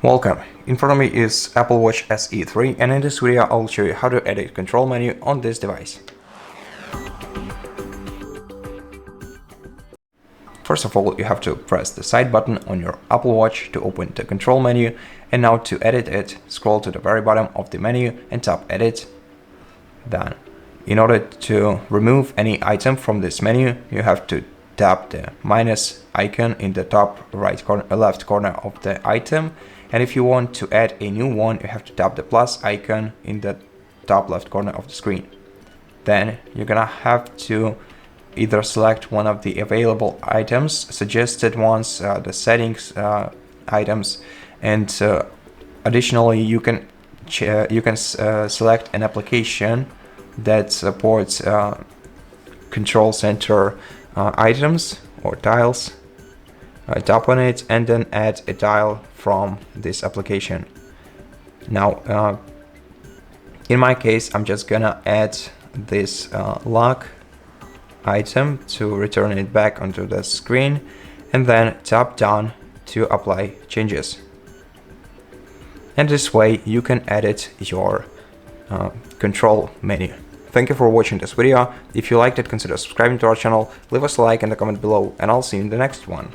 Welcome. In front of me is Apple Watch SE 3, and in this video I'll show you how to edit control menu on this device. First of all, you have to press the side button on your Apple Watch to open the control menu, and now to edit it, scroll to the very bottom of the menu and tap Edit. Then, in order to remove any item from this menu, you have to tap the minus icon in the top left corner of the item. And if you want to add a new one, you have to tap the plus icon in the top left corner of the screen. Then you're gonna have to either select one of the available items, suggested ones, the settings items, and additionally you can select an application that supports control center items or tiles. Tap on it and then add a tile from this application. Now, in my case, I'm just gonna add this lock item to return it back onto the screen, and then tap down to apply changes. And this way you can edit your control menu. Thank you for watching this video. If you liked it, consider subscribing to our channel, leave us a like in the comment below, and I'll see you in the next one.